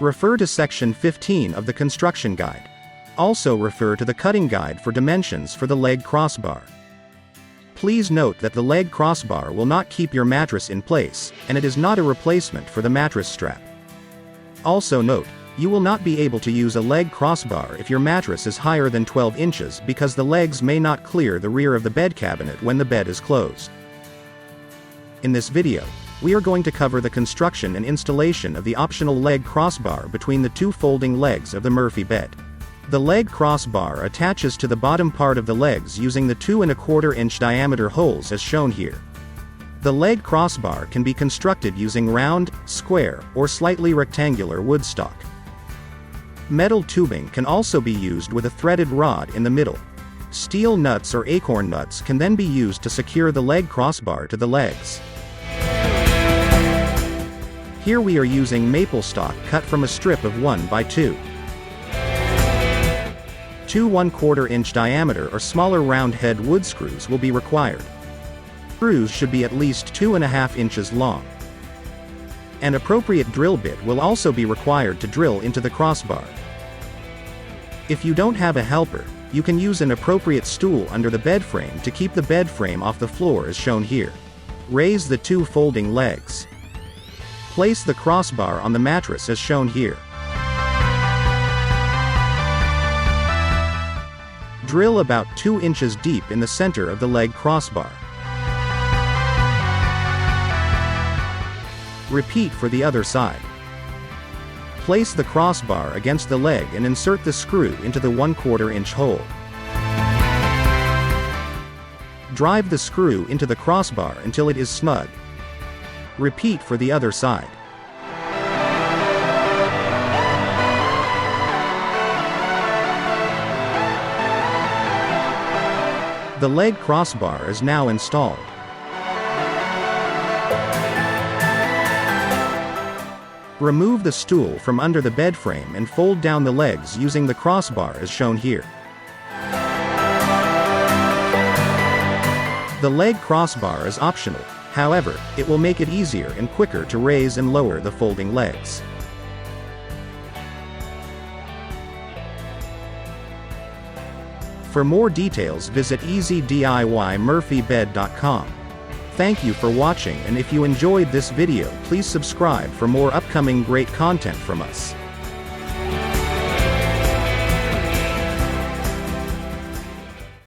Refer to section 15 of the construction guide. Also refer to the cutting guide for dimensions for the leg crossbar. Please note that the leg crossbar will not keep your mattress in place, and it is not a replacement for the mattress strap. Also note, you will not be able to use a leg crossbar if your mattress is higher than 12 inches because the legs may not clear the rear of the bed cabinet when the bed is closed. In this video, we are going to cover the construction and installation of the optional leg crossbar between the two folding legs of the Murphy bed. The leg crossbar attaches to the bottom part of the legs using the 2¼ inch diameter holes as shown here. The leg crossbar can be constructed using round, square, or slightly rectangular wood stock. Metal tubing can also be used with a threaded rod in the middle. Steel nuts or acorn nuts can then be used to secure the leg crossbar to the legs. Here we are using maple stock cut from a strip of 1x2. 2 1/4 inch diameter or smaller round head wood screws will be required. Screws should be at least 2½ inches long. An appropriate drill bit will also be required to drill into the crossbar. If you don't have a helper, you can use an appropriate stool under the bed frame to keep the bed frame off the floor as shown here. Raise the two folding legs. Place the crossbar on the mattress as shown here. Drill about 2 inches deep in the center of the leg crossbar. Repeat for the other side. Place the crossbar against the leg and insert the screw into the 1/4 inch hole. Drive the screw into the crossbar until it is snug. Repeat for the other side. The leg crossbar is now installed. Remove the stool from under the bed frame and fold down the legs using the crossbar as shown here. The leg crossbar is optional, however, it will make it easier and quicker to raise and lower the folding legs. For more details visit easydiymurphybed.com. Thank you for watching, and if you enjoyed this video please subscribe for more upcoming great content from us.